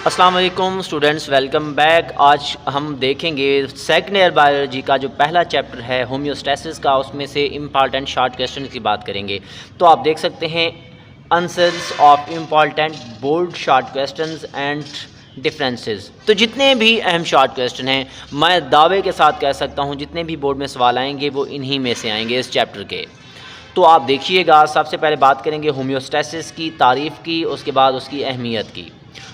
अस्सलाम वालेकुम students, welcome back. आज हम देखेंगे सेकंड ईयर बायोलॉजी का जो पहला चैप्टर है होम्योस्टैसिस का, उसमें से इम्पॉर्टेंट शॉर्ट क्वेश्चन की बात करेंगे। तो आप देख सकते हैं answers of important bold short questions and differences. तो जितने भी अहम शॉर्ट क्वेश्चन हैं, मैं दावे के साथ कह सकता हूँ जितने भी बोर्ड में सवाल आएंगे वो इन्हीं में से आएंगे इस चैप्टर के। तो आप देखिएगा, सबसे पहले बात करेंगे होम्योस्टैसिस की तारीफ़ की, उसके बाद उसकी अहमियत की।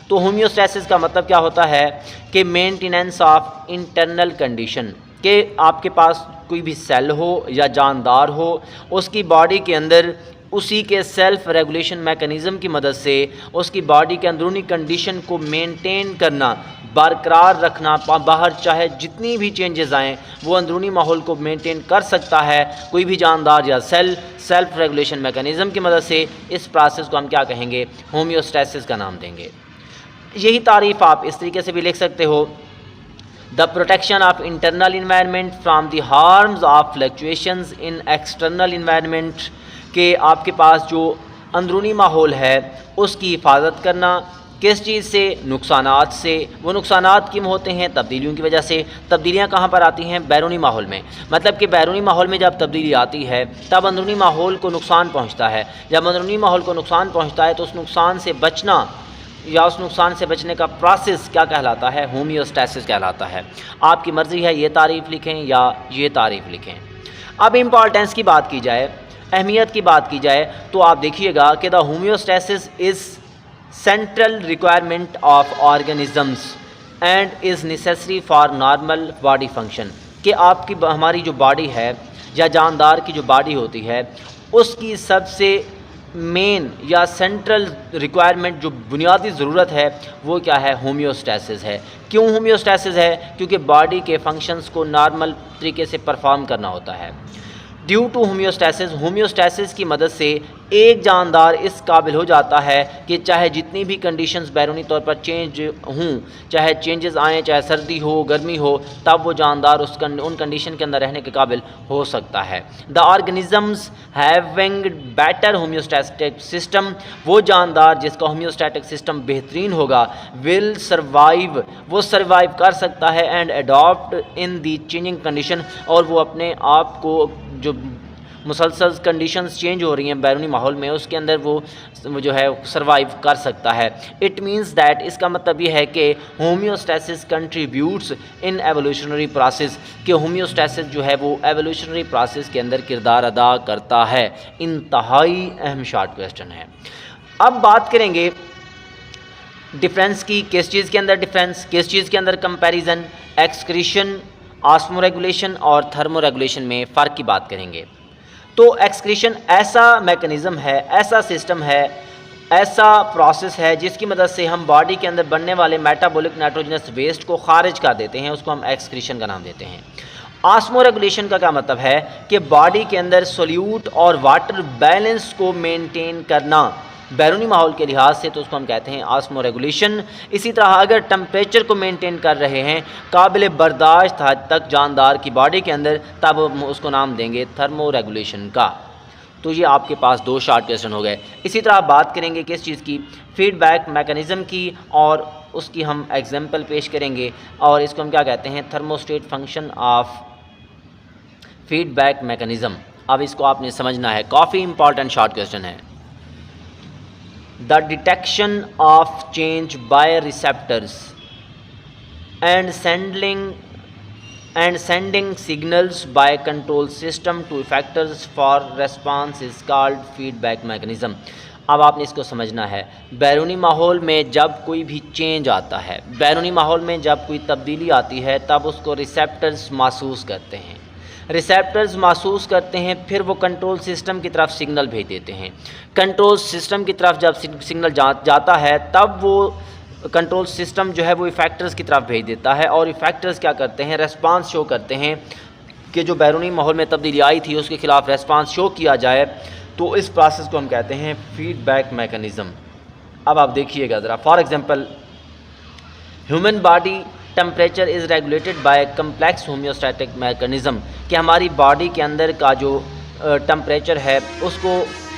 तो होम्योस्टैसिस का मतलब क्या होता है कि मेंटेनेंस ऑफ इंटरनल कंडीशन, कि आपके पास कोई भी सेल हो या जानदार हो, उसकी बॉडी के अंदर उसी के सेल्फ रेगुलेशन मैकेनिज़्म की मदद से उसकी बॉडी के अंदरूनी कंडीशन को मेंटेन करना, बरकरार रखना, बाहर चाहे जितनी भी चेंजेस आएँ वो अंदरूनी माहौल को मेंटेन कर सकता है कोई भी जानदार या सेल सेल्फ रेगुलेशन मैकेनिज़्म की मदद से। इस प्रोसेस को हम क्या कहेंगे? होम्योस्टैसिस का नाम देंगे। यही तारीफ़ आप इस तरीके से भी लिख सकते हो, the protection of internal environment from the harms of fluctuations in external environment, के आपके पास जो अंदरूनी माहौल है उसकी हिफाजत करना। किस चीज़ से? नुकसानात से। वो नुकसानात क्यों होते हैं? तब्दीलियों की वजह से। तब्दीलियाँ कहाँ पर आती हैं? बैरूनी माहौल में। मतलब कि बैरूनी माहौल में जब तब्दीली आती है तब अंदरूनी माहौल को नुकसान पहुँचता है। जब अंदरूनी माहौल को नुकसान पहुँचता है तो उस नुकसान से बचना या उस नुकसान से बचने का प्रोसेस क्या कहलाता है? होम्योस्टैसिस कहलाता है। आपकी मर्ज़ी है ये तारीफ़ लिखें या ये तारीफ़ लिखें। अब इम्पॉर्टेंस की बात की जाए, अहमियत की बात की जाए, तो आप देखिएगा कि the homeostasis is central requirement of organisms and is necessary for normal body function, कि आपकी हमारी जो बॉडी है या जानदार की जो बॉडी होती है उसकी सबसे मेन या सेंट्रल रिक्वायरमेंट, जो बुनियादी ज़रूरत है वो क्या है? होम्योस्टैसिस है। क्यों होम्योस्टैसिस है? क्योंकि बॉडी के फंक्शंस को नॉर्मल तरीके से परफॉर्म करना होता है। ड्यू टू होम्योस्टैसिस, होम्योस्टैसिस की मदद से एक जानदार इस काबिल हो जाता है कि चाहे जितनी भी कंडीशंस बैरूनी तौर पर चेंज हों, चाहे चेंजेस आएँ, चाहे सर्दी हो गर्मी हो, तब वो जानदार उन कंडीशन के अंदर रहने के काबिल हो सकता है। The organisms having better homeostatic system, वो जानदार जिसका होम्योस्टैटिक सिस्टम बेहतरीन होगा, विल सर्वाइव, वो सर्वाइव कर सकता है, and adopt in the changing condition, और वो अपने आप को जो मुसलसल कंडीशंस चेंज हो रही हैं बैरूनी माहौल में उसके अंदर वो जो है सर्वाइव कर सकता है। इट मींस दैट, इसका मतलब ये है कि होम्योस्टैसिस कंट्रीब्यूट्स इन एवोल्यूशनरी प्रोसेस, कि होम्योस्टैसिस जो है वो एवोल्यूशनरी प्रोसेस के अंदर किरदार अदा करता है। इंतहाई अहम शॉर्ट क्वेश्चन है। अब बात करेंगे डिफरेंस की। किस चीज़ के अंदर डिफरेंस, किस चीज़ के अंदर कंपैरिजन? एक्सक्रीशन, ऑस्मोरेगुलेशन और थर्मोरेगुलेशन में फ़र्क की बात करेंगे। तो एक्सक्रीशन ऐसा मैकेनिज़्म है, ऐसा सिस्टम है, ऐसा प्रोसेस है जिसकी मदद से हम बॉडी के अंदर बनने वाले मेटाबॉलिक नाइट्रोजनस वेस्ट को खारिज कर देते हैं, उसको हम एक्सक्रीशन का नाम देते हैं। ऑस्मोरेगुलेशन का क्या मतलब है? कि बॉडी के अंदर सोल्यूट और वाटर बैलेंस को मेंटेन करना बैरूनी माहौल के लिहाज से, तो उसको हम कहते हैं ऑस्मोरेगुलेशन। इसी तरह अगर टेम्परेचर को मेंटेन कर रहे हैं काबिल बर्दाश्त हद तक जानदार की बॉडी के अंदर, तब उसको नाम देंगे थर्मोरेगुलेशन का। तो ये आपके पास दो शॉर्ट क्वेश्चन हो गए। इसी तरह आप बात करेंगे किस चीज़ की? फीडबैक मैकेनिज़्म की, और उसकी हम एग्जाम्पल पेश करेंगे, और इसको हम क्या कहते हैं? Thermostat function of feedback mechanism. अब इसको आपने समझना है, काफ़ी इंपॉर्टेंट शॉर्ट क्वेश्चन है। The detection of change by receptors and sending signals by control system to effectors for response is called feedback mechanism। अब आपने इसको समझना है। बैरूनी माहौल में जब कोई भी चेंज आता है, बैरूनी माहौल में जब कोई तब्दीली आती है, तब उसको रिसेप्टर्स महसूस करते हैं। रिसेप्टर्स महसूस करते हैं, फिर वो कंट्रोल सिस्टम की तरफ सिग्नल भेज देते हैं। कंट्रोल सिस्टम की तरफ जब सिग्नल जाता है, तब वो कंट्रोल सिस्टम जो है वो इफेक्टर्स की तरफ भेज देता है, और इफेक्टर्स क्या करते हैं? रेस्पॉन्स शो करते हैं कि जो बैरूनी माहौल में तब्दीली आई थी उसके खिलाफ रेस्पॉन्स शो किया जाए। तो इस प्रोसेस को हम कहते हैं फीडबैक मैकेनिज़्म। अब आप देखिएगा ज़रा, for example human body temperature is regulated by complex homeostatic mechanism, कि हमारी बॉडी के अंदर का जो टेम्परेचर है उसको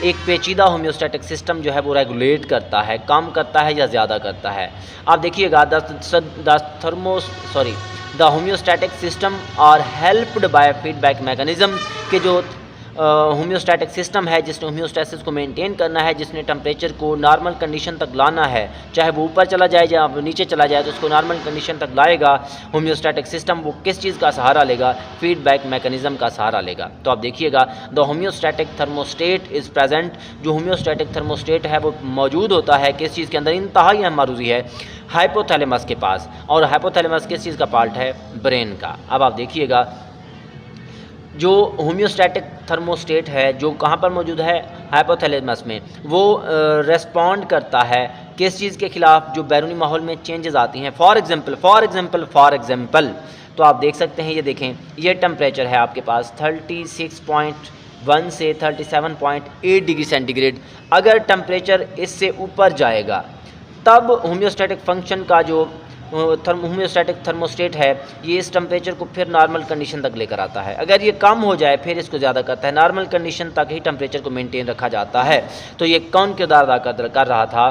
एक पेचीदा होम्योस्टैटिक सिस्टम जो है वो रेगुलेट करता है, कम करता है या ज़्यादा करता है। आप देखिएगा the homeostatic system are helped by feedback mechanism के जो होम्योस्टैटिक सिस्टम है जिसने होम्योस्टैसिस को मेंटेन करना है, जिसने टेम्परेचर को नॉर्मल कंडीशन तक लाना है, चाहे वो ऊपर चला जाए या नीचे चला जाए तो उसको नॉर्मल कंडीशन तक लाएगा होम्योस्टैटिक सिस्टम। वो किस चीज़ का सहारा लेगा? फीडबैक मैकेनिज़्म का सहारा लेगा। तो आप देखिएगा the homeostatic thermostat is present, जो होम्योस्टैटिक थर्मोस्टेट है वो मौजूद होता है किस चीज़ के अंदर? इंतहाई अहम मारूजी है हाइपोथैलेमस के पास। और हाइपोथैलेमस किस चीज़ का पार्ट है? ब्रेन का। अब आप देखिएगा जो होम्योस्टैटिक थर्मोस्टेट है जो कहाँ पर मौजूद है? हाइपोथैलेमस में। वो रेस्पॉन्ड करता है किस चीज़ के ख़िलाफ़? जो बैरूनी माहौल में चेंजेस आती हैं। फॉर एग्ज़ाम्पल तो आप देख सकते हैं, ये देखें, ये टेम्परेचर है आपके पास 36.1 से 37.8 डिग्री सेंटीग्रेड। अगर टेम्परेचर इससे ऊपर जाएगा तब होम्योस्टैटिक फंक्शन का जो होम्योस्टैटिक थर्मोस्टेट है ये इस टेम्परेचर को फिर नॉर्मल कंडीशन तक लेकर आता है। अगर ये कम हो जाए फिर इसको ज़्यादा करता है। नॉर्मल कंडीशन तक ही टेम्परेचर को मेंटेन रखा जाता है। तो ये कौन किरदार अदा कर रहा था?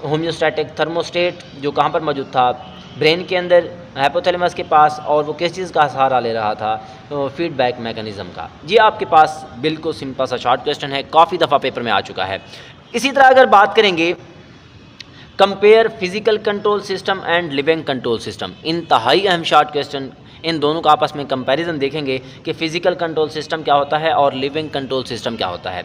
होम्योस्टैटिक थर्मोस्टेट जो कहाँ पर मौजूद था? ब्रेन के अंदर, हाइपोथैलेमस के पास। और वो किस चीज़ का सहारा ले रहा था? फीडबैक मैकेनिज़्म का। ये आपके पास बिल्कुल सिंपल सा शॉर्ट क्वेश्चन है, काफ़ी दफ़ा पेपर में आ चुका है। इसी तरह अगर बात करेंगे compare physical control system and living control system, इंतहाई अहम शॉर्ट क्वेश्चन। इन दोनों का आपस में कंपैरिजन देखेंगे कि फ़िज़िकल कंट्रोल सिस्टम क्या होता है और लिविंग कंट्रोल सिस्टम क्या होता है।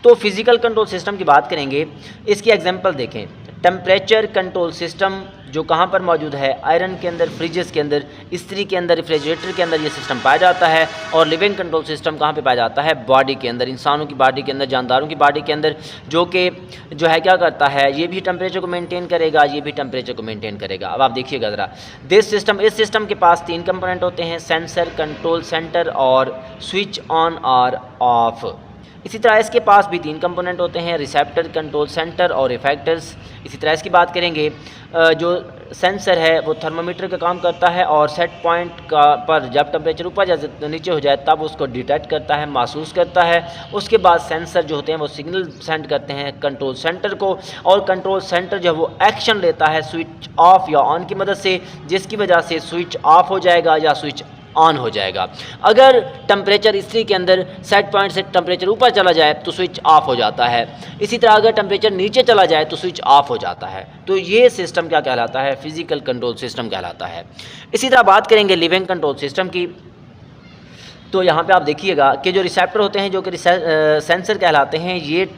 तो फिज़िकल कंट्रोल सिस्टम की बात करेंगे, इसकी एग्जांपल देखें। टेम्परेचर कंट्रोल सिस्टम जो कहाँ पर मौजूद है? आयरन के अंदर, फ्रिजेस के अंदर, इस्त्री के अंदर, रेफ्रिजरेटर के अंदर ये सिस्टम पाया जाता है। और लिविंग कंट्रोल सिस्टम कहाँ पे पाया जाता है? बॉडी के अंदर, इंसानों की बॉडी के अंदर, जानदारों की बॉडी के अंदर, जो कि जो है क्या करता है? ये भी टेम्परेचर को मेंटेन करेगा, ये भी टेम्परेचर को मेंटेन करेगा। अब आप देखिएगा ज़रा, इस सिस्टम के पास 3 कंपोनेंट होते हैं, सेंसर, कंट्रोल सेंटर और स्विच ऑन और ऑफ। इसी तरह इसके पास भी 3 कंपोनेंट होते हैं, रिसेप्टर, कंट्रोल सेंटर और इफेक्टर्स। इसी तरह इसकी बात करेंगे, जो सेंसर है वो थर्मामीटर का काम करता है और सेट पॉइंट का पर जब टेम्परेचर ऊपर या नीचे हो जाए तब उसको डिटेक्ट करता है, महसूस करता है। उसके बाद सेंसर जो होते हैं वो सिग्नल सेंड करते हैं कंट्रोल सेंटर को, और कंट्रोल सेंटर जो है वो एक्शन लेता है स्विच ऑफ या ऑन की मदद से, जिसकी वजह से स्विच ऑफ हो जाएगा या स्विच ऑन हो जाएगा। अगर टेम्परेचर इस्त्री के अंदर सेट पॉइंट से टेम्परेचर ऊपर चला जाए तो स्विच ऑफ हो जाता है। इसी तरह अगर टेम्परेचर नीचे चला जाए तो स्विच ऑफ हो जाता है। तो ये सिस्टम क्या कहलाता है? फिजिकल कंट्रोल सिस्टम कहलाता है। इसी तरह बात करेंगे लिविंग कंट्रोल सिस्टम की, तो यहाँ पे आप देखिएगा कि जो रिसेप्टर होते हैं, जो कि सेंसर कहलाते हैं, ये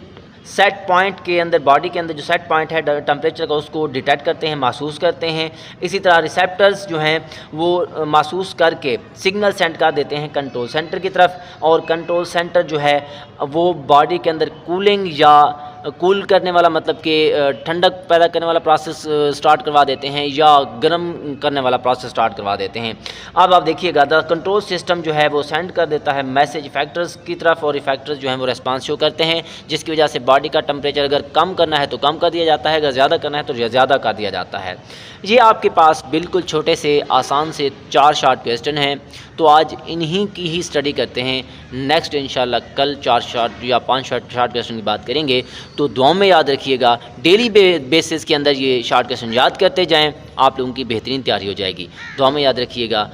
सेट पॉइंट के अंदर, बॉडी के अंदर जो सेट पॉइंट है टेम्परेचर का, उसको डिटेक्ट करते हैं, महसूस करते हैं। इसी तरह रिसेप्टर्स जो हैं वो महसूस करके सिग्नल सेंड कर देते हैं कंट्रोल सेंटर की तरफ, और कंट्रोल सेंटर जो है वो बॉडी के अंदर कूलिंग या कूल करने वाला, मतलब कि ठंडक पैदा करने वाला प्रोसेस स्टार्ट करवा देते हैं या गर्म करने वाला प्रोसेस स्टार्ट करवा देते हैं। अब आप देखिएगा द कंट्रोल सिस्टम जो है वो सेंड कर देता है मैसेज इफेक्टर्स की तरफ, और इफेक्टर्स जो हैं वो रेस्पॉन्स शो करते हैं, जिसकी वजह से बॉडी का टेम्परेचर अगर कम करना है तो कम कर दिया जाता है, अगर ज़्यादा करना है तो ज़्यादा कर दिया जाता है। ये आपके पास बिल्कुल छोटे से आसान से 4 शॉर्ट क्वेश्चन हैं। तो आज इन्हीं की ही स्टडी करते हैं। नेक्स्ट इंशाल्लाह कल 4 शॉर्ट या 5 शॉर्ट क्वेश्चन की बात करेंगे। तो दुआ में याद रखिएगा, डेली बेसिस के अंदर ये शॉर्ट क्वेश्चन याद करते जाएं, आप लोगों की बेहतरीन तैयारी हो जाएगी। दुआ में याद रखिएगा।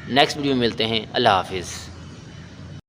नेक्स्ट वीडियो में मिलते हैं। अल्लाह हाफिज़।